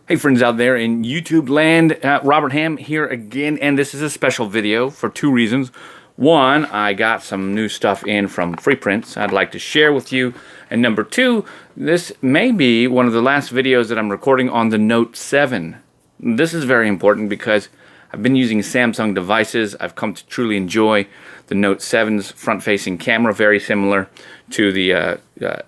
Hey friends out there in YouTube land, Robert Hamm here again, and this is a special video for two reasons. One, I got some new stuff in from Free Prints I'd like to share with you, and number two, this may be one of the last videos that I'm recording on the Note 7. This is very important because I've been using Samsung devices. I've come to truly enjoy the Note 7's front-facing camera, very similar to the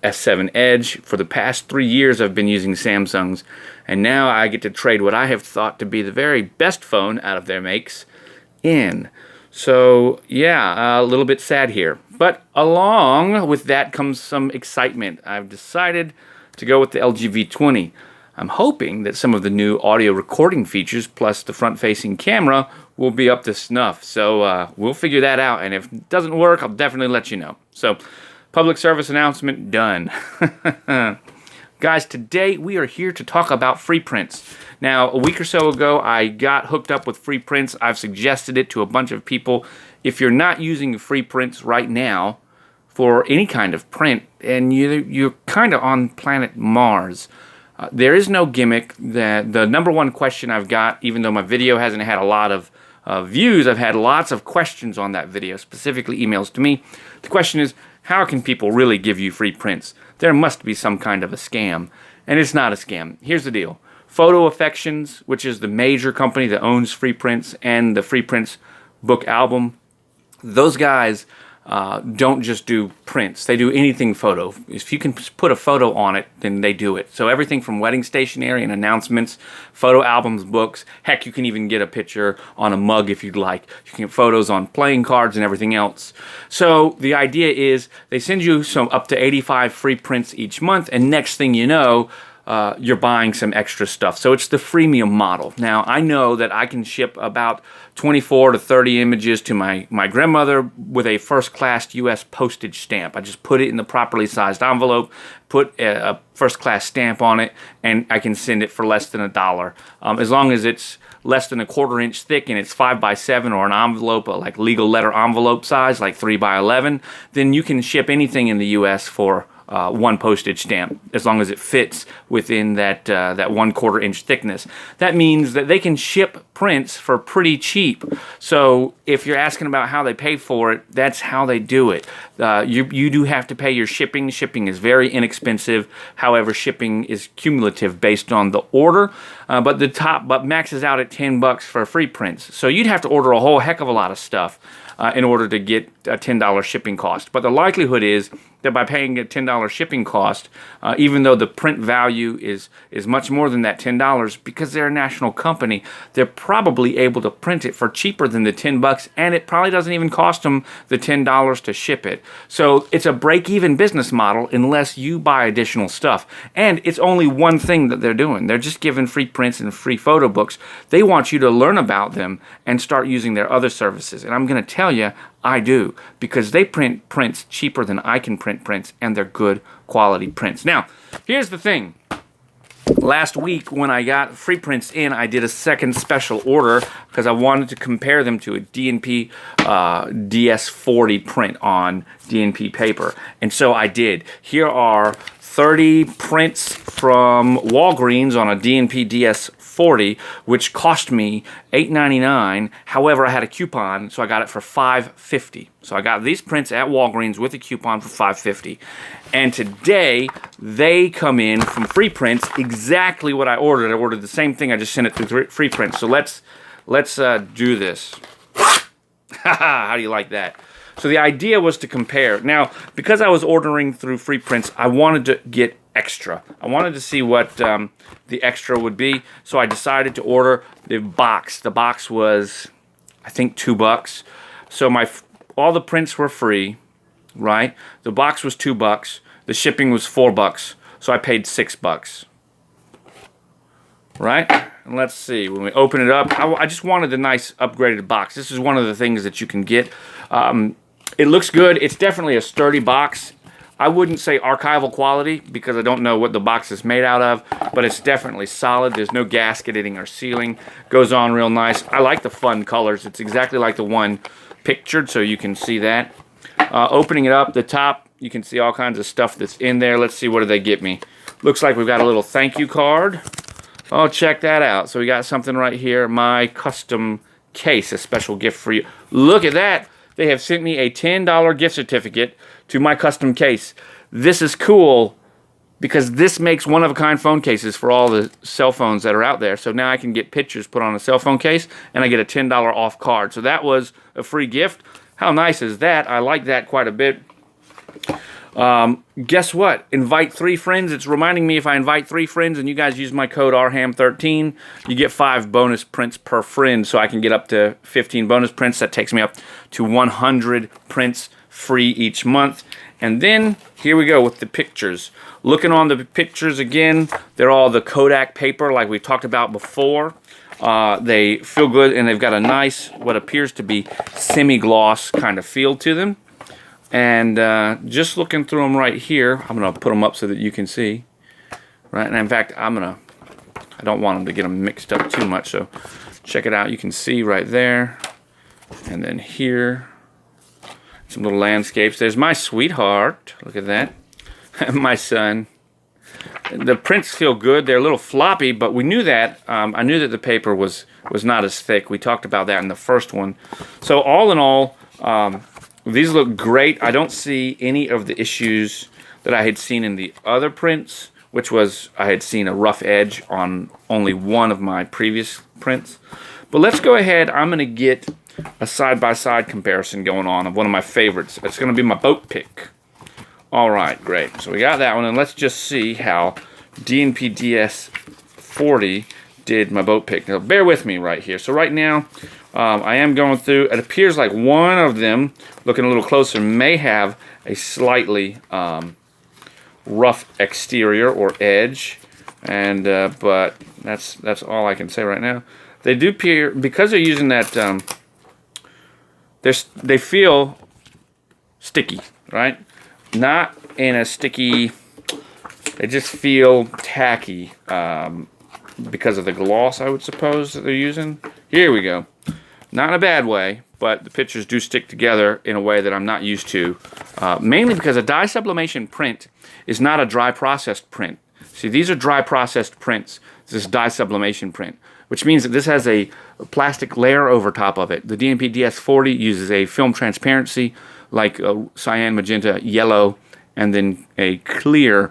S7 Edge. For the past 3 years I've been using Samsung's, and now I get to trade what I have thought to be the very best phone out of their makes in. So yeah, a little bit sad here. But along with that comes some excitement. I've decided to go with the LG V20. I'm hoping that some of the new audio recording features plus the front-facing camera will be up to snuff. So we'll figure that out, and if it doesn't work, I'll definitely let you know. So, public service announcement done. Guys, today we are here to talk about free prints. Now, a week or so ago, I got hooked up with free prints. I've suggested it to a bunch of people. If you're not using free prints right now for any kind of print, and you're kind of on planet Mars, there is no Gimmick. The number one question I've got, even though my video hasn't had a lot of views, I've had lots of questions on that video, specifically emails to me. The question is, how can people really give you free prints? There must be some kind of a scam, and it's not a scam. Here's the deal. Photo Affections, which is the major company that owns Free Prints and the Free Prints book album, those guys don't just do prints. They do anything photo. If you can put a photo on it, then they do it. So everything from wedding stationery and announcements, photo albums, books. Heck, you can even get a picture on a mug if you'd like. You can get photos on playing cards and everything else. So the idea is they send you some up to 85 free prints each month, and next thing you know, you're buying some extra stuff. So it's the freemium model. Now, I know that I can ship about 24 to 30 images to my grandmother with a first-class U.S. postage stamp. I just put it in the properly sized envelope, put a first-class stamp on it, and I can send it for less than $1. As long as it's less than a 1/4 inch thick and it's 5x7 or an envelope, like legal letter envelope size, like 3x11, then you can ship anything in the U.S. for one postage stamp, as long as it fits within that 1/4 inch thickness. That means that they can ship prints for pretty cheap. So if you're asking about how they pay for it, that's how they do it. You do have to pay your shipping. Shipping is very inexpensive. However, shipping is cumulative based on the order, but maxes out at $10 for free prints. So you'd have to order a whole heck of a lot of stuff in order to get a $10 shipping cost. But the likelihood is that by paying a $10 shipping cost, even though the print value is much more than that $10, because they're a national company, they're probably able to print it for cheaper than the $10, and it probably doesn't even cost them the $10 to ship it. So it's a break-even business model unless you buy additional stuff. And it's only one thing that they're doing. They're just giving free prints and free photo books. They want you to learn about them and start using their other services. And I'm going to tell you, I do, because they print prints cheaper than I can print prints, and they're good quality prints. Now, here's the thing. Last week when I got free prints in, I did a second special order because I wanted to compare them to a DNP DS40 print on DNP paper. And so I did. Here are 30 prints from Walgreens on a DNP DS40, which cost me $8.99. However, I had a coupon, so I got it for $5.50. So I got these prints at Walgreens with a coupon for $5.50. And today, they come in from Free Prints exactly what I ordered. I ordered the same thing. I just sent it through Free Prints. So let's do this. How do you like that? So the idea was to compare. Now, because I was ordering through Free Prints, I wanted to get extra. I wanted to see what the extra would be. So I decided to order the box. The box was, I think, $2. So all the prints were free, right? The box was $2. The shipping was $4. So I paid $6. Right? And let's see. When we open it up, I just wanted a nice upgraded box. This is one of the things that you can get. It looks good. It's definitely a sturdy box. I wouldn't say archival quality because I don't know what the box is made out of, but it's definitely solid. There's no gasketing or sealing. Goes on real nice. I like the fun colors. It's exactly like the one pictured, so you can see that. Opening it up, the top, you can see all kinds of stuff that's in there. Let's see, what did they get me? Looks like we've got a little thank you card. Oh, check that out. So we got something right here, my custom case, a special gift for you. Look at that. They have sent me a $10 gift certificate to my custom case. This is cool because this makes one-of-a-kind phone cases for all the cell phones that are out there. So now I can get pictures put on a cell phone case, and I get a $10 off card. So that was a free gift. How nice is that? I like that quite a bit. Guess what? Invite 3 friends. It's reminding me if I invite 3 friends and you guys use my code RHAM13, you get 5 bonus prints per friend, so I can get up to 15 bonus prints. That takes me up to 100 prints free each month. And then here we go with the pictures. Looking on the pictures again, they're all the Kodak paper like we talked about before. They feel good, and they've got a nice, what appears to be semi-gloss kind of feel to them. And just looking through them right here, I'm going to put them up so that you can see. Right, and in fact, I don't want them to get them mixed up too much, so check it out. You can see right there, and then here, some little landscapes. There's my sweetheart. Look at that. My son. The prints feel good. They're a little floppy, but we knew that. I knew that the paper was not as thick. We talked about that in the first one. So all in all, these look great. I don't see any of the issues that I had seen in the other prints, which was I had seen a rough edge on only one of my previous prints. But let's go ahead. I'm going to get a side-by-side comparison going on of one of my favorites. It's going to be my boat pick. All right, great. So we got that one, and let's just see how D&P DS40 did my boat pick. Now, bear with me right here. So right now, I am going through. It appears like one of them, looking a little closer, may have a slightly rough exterior or edge, and but that's all I can say right now. They do appear, because they're using that. They feel sticky, right? Not in a sticky. They just feel tacky because of the gloss, I would suppose, that they're using. Here we go. Not in a bad way, but the pictures do stick together in a way that I'm not used to. Mainly because a dye sublimation print is not a dry processed print. See, these are dry processed prints. This is dye sublimation print, which means that this has a plastic layer over top of it. The D&P DS40 uses a film transparency like cyan, magenta, yellow, and then a clear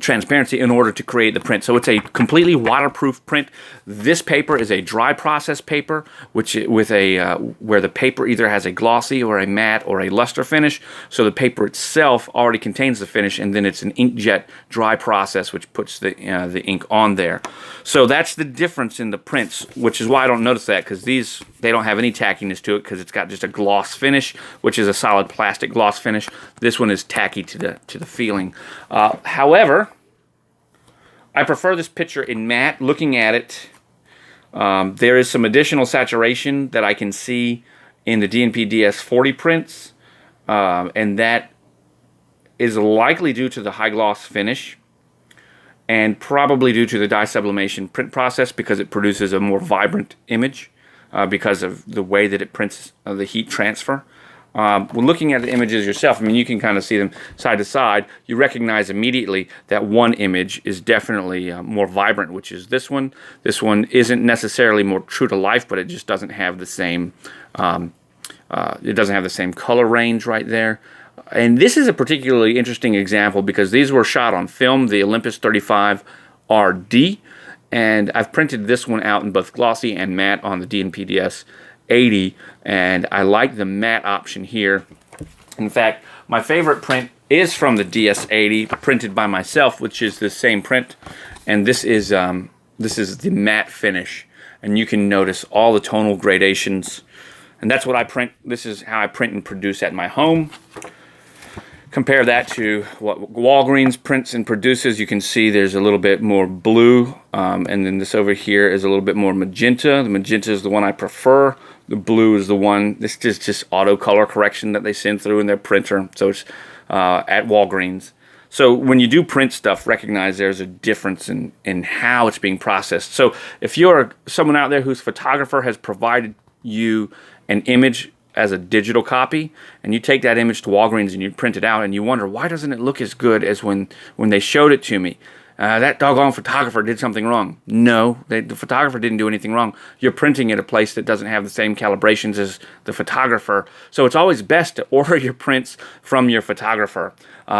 transparency in order to create the print. So it's a completely waterproof print. This paper is a dry process paper, which with a where the paper either has a glossy or a matte or a luster finish. So the paper itself already contains the finish, and then it's an inkjet dry process which puts the ink on there. So that's the difference in the prints, which is why I don't notice that, because these, they don't have any tackiness to it because it's got just a gloss finish, which is a solid plastic gloss finish. This one is tacky to the feeling. However, I prefer this picture in matte. Looking at it, there is some additional saturation that I can see in the D&P DS40 prints, and that is likely due to the high gloss finish and probably due to the dye sublimation print process, because it produces a more vibrant image because of the way that it prints the heat transfer. When looking at the images yourself, I mean, you can kind of see them side to side. You recognize immediately that one image is definitely more vibrant, which is this one. This one isn't necessarily more true to life, but it just doesn't have the same. It doesn't have the same color range right there. And this is a particularly interesting example because these were shot on film, the Olympus 35 RD, and I've printed this one out in both glossy and matte on the D&P DS80, and I like the matte option here. In fact, my favorite print is from the DS80, printed by myself, which is the same print, and this is the matte finish, and you can notice all the tonal gradations, and that's what I print. This is how I print and produce at my home. Compare that to what Walgreens prints and produces. You can see there's a little bit more blue, and then this over here is a little bit more magenta. The magenta is the one I prefer. The blue is the one, this is just auto color correction that they send through in their printer. So it's at Walgreens. So when you do print stuff, recognize there's a difference in how it's being processed. So if you're someone out there whose photographer has provided you an image as a digital copy, and you take that image to Walgreens and you print it out, and you wonder, why doesn't it look as good as when they showed it to me? that doggone photographer did something wrong. No, the photographer didn't do anything wrong. You're printing at a place that doesn't have the same calibrations as the photographer. So it's always best to order your prints from your photographer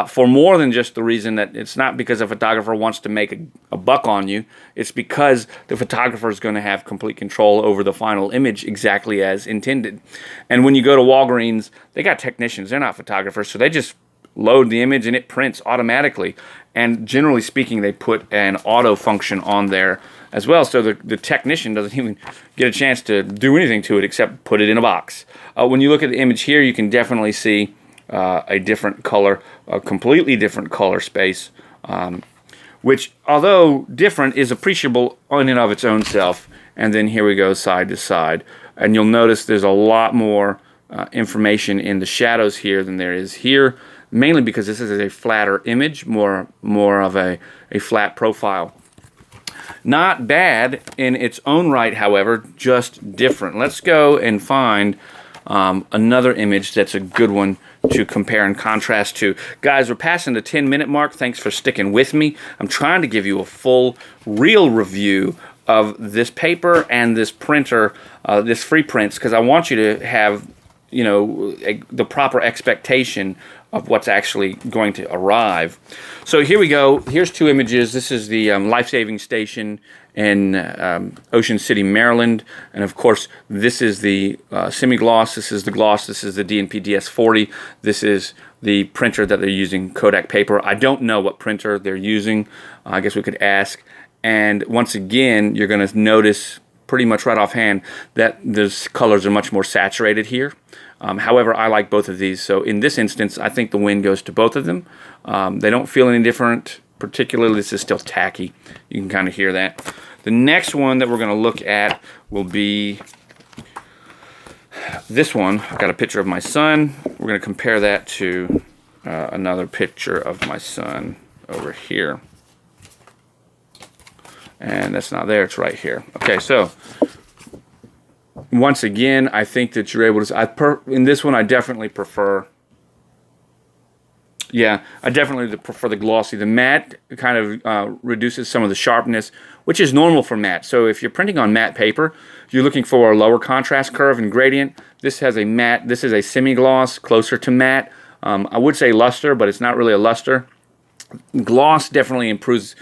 for more than just the reason that it's not because a photographer wants to make a buck on you. It's because the photographer is going to have complete control over the final image exactly as intended. And when you go to Walgreens, they got technicians. They're not photographers, so they just load the image and it prints automatically. And generally speaking, they put an auto function on there as well, so the technician doesn't even get a chance to do anything to it except put it in a box. When you look at the image here, you can definitely see a different color, a completely different color space, which, although different, is appreciable in and of its own self. And then here we go side to side. And you'll notice there's a lot more information in the shadows here than there is here, mainly because this is a flatter image, more of a flat profile. Not bad in its own right, however, just different. Let's go and find another image that's a good one to compare and contrast to. Guys, we're passing the 10-minute mark. Thanks for sticking with me. I'm trying to give you a full, real review of this paper and this printer, this free prints, because I want you to have, you know, the proper expectation of what's actually going to arrive. So here we go. Here's two images. This is the life-saving station in Ocean City, Maryland. And of course, this is the semi-gloss. This is the gloss. This is the D&P DS40. This is the printer that they're using, Kodak paper. I don't know what printer they're using. I guess we could ask. And once again, you're going to notice pretty much right offhand that the colors are much more saturated here. However, I like both of these. So in this instance, I think the win goes to both of them. They don't feel any different. Particularly, this is still tacky. You can kind of hear that. The next one that we're going to look at will be this one. I've got a picture of my son. We're going to compare that to another picture of my son over here. And that's not there, it's right here. Okay, so once again, I think that you're able to, in this one I definitely prefer, I definitely prefer the glossy. The matte kind of reduces some of the sharpness, which is normal for matte. So if you're printing on matte paper, you're looking for a lower contrast curve and gradient. This has a matte, this is a semi-gloss, closer to matte. I would say luster, but it's not really a luster. Gloss definitely improves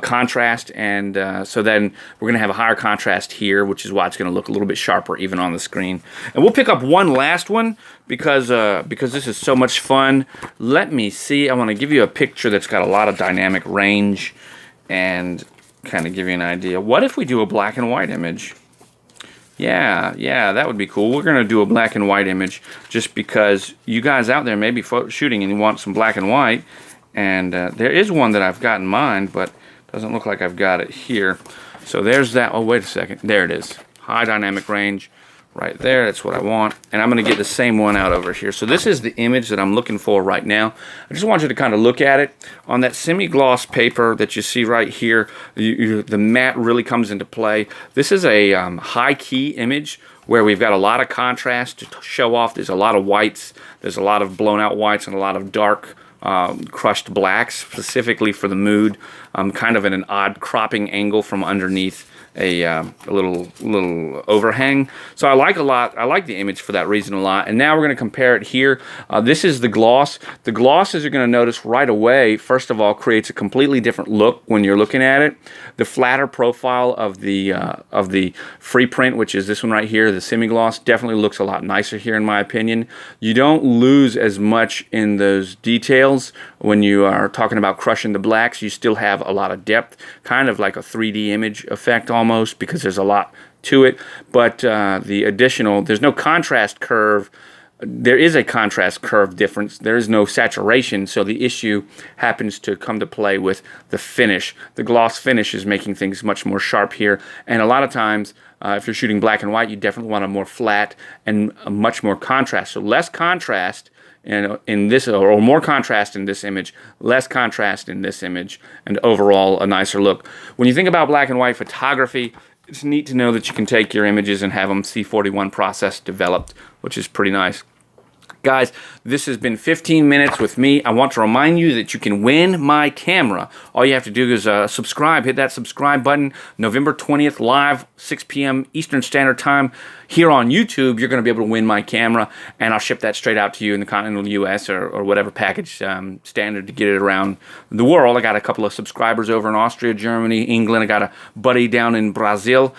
contrast, and so then we're going to have a higher contrast here, which is why it's going to look a little bit sharper even on the screen. And we'll pick up one last one because this is so much fun. Let me see. I want to give you a picture that's got a lot of dynamic range and kind of give you an idea. What if we do a black and white image? Yeah, that would be cool. We're going to do a black and white image just because you guys out there may be shooting and you want some black and white. And there is one that I've got in mind, but doesn't look like I've got it here. So there's that. Oh, wait a second. There it is. High dynamic range right there. That's what I want. And I'm going to get the same one out over here. So this is the image that I'm looking for right now. I just want you to kind of look at it. On that semi-gloss paper that you see right here, the matte really comes into play. This is a high-key image where we've got a lot of contrast to show off. There's a lot of whites. There's a lot of blown-out whites and a lot of dark crushed blacks, specifically for the mood, kind of at an odd cropping angle from underneath a little overhang. So I like the image for that reason a lot. And now we're going to compare it here. This is the gloss. The gloss, as you're going to notice right away, first of all, creates a completely different look when you're looking at it. The flatter profile of the free print, which is this one right here, the semi-gloss, definitely looks a lot nicer here in my opinion. You don't lose as much in those details when you are talking about crushing the blacks. You still have a lot of depth, kind of like a 3D image effect almost, because there's a lot to it. But the additional, there's no contrast curve. There is a contrast curve difference. There is no saturation, so the issue happens to come to play with the finish. The gloss finish is making things much more sharp here, and a lot of times if you're shooting black and white, you definitely want a more flat and a much more contrast. So less contrast in this, or more contrast in this image, less contrast in this image, and overall a nicer look. When you think about black and white photography, it's neat to know that you can take your images and have them C41 process developed, which is pretty nice. Guys, this has been 15 minutes with me. I want to remind you that you can win my camera. All you have to do is subscribe. Hit that subscribe button. November 20th, live, 6 p.m. Eastern Standard Time. Here on YouTube, you're going to be able to win my camera, and I'll ship that straight out to you in the continental U.S. or whatever package standard to get it around the world. I got a couple of subscribers over in Austria, Germany, England. I got a buddy down in Brazil,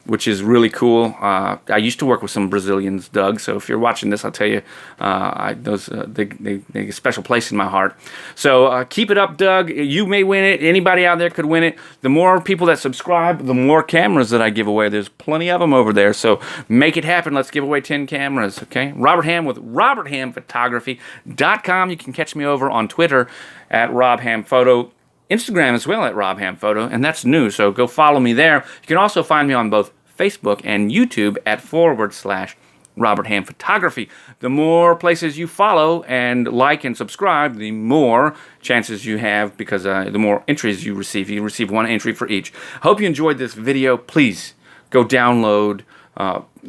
which is really cool. I used to work with some Brazilians, Doug, so if you're watching this, I'll tell you, they a special place in my heart. So keep it up, Doug. You may win it. Anybody out there could win it. The more people that subscribe, the more cameras that I give away. There's plenty of them over there, so make it happen. Let's give away 10 cameras, okay? Robert Hamm with RobertHammPhotography.com. You can catch me over on Twitter at RobHammPhoto, Instagram as well at RobHammPhoto, and that's new, so go follow me there. You can also find me on both Facebook and YouTube at /Robert Hamm Photography. The more places you follow and like and subscribe, the more chances you have, because the more entries you receive. You receive one entry for each. Hope you enjoyed this video. Please go download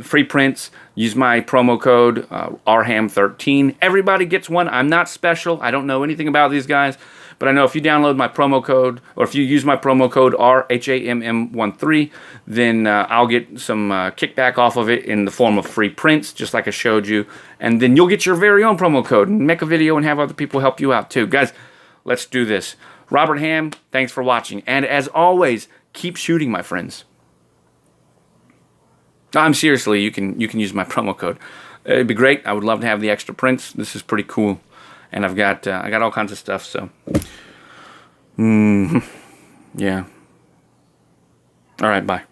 free prints. Use my promo code RHAM13. Everybody gets one. I'm not special. I don't know anything about these guys, but I know if you download my promo code, or if you use my promo code RHAMM13, then I'll get some kickback off of it in the form of free prints, just like I showed you. And then you'll get your very own promo code and make a video and have other people help you out too. Guys, let's do this. Robert Hamm, thanks for watching. And as always, keep shooting, my friends. I'm seriously, you can use my promo code. It'd be great. I would love to have the extra prints. This is pretty cool, and I got all kinds of stuff. So, yeah. All right, bye.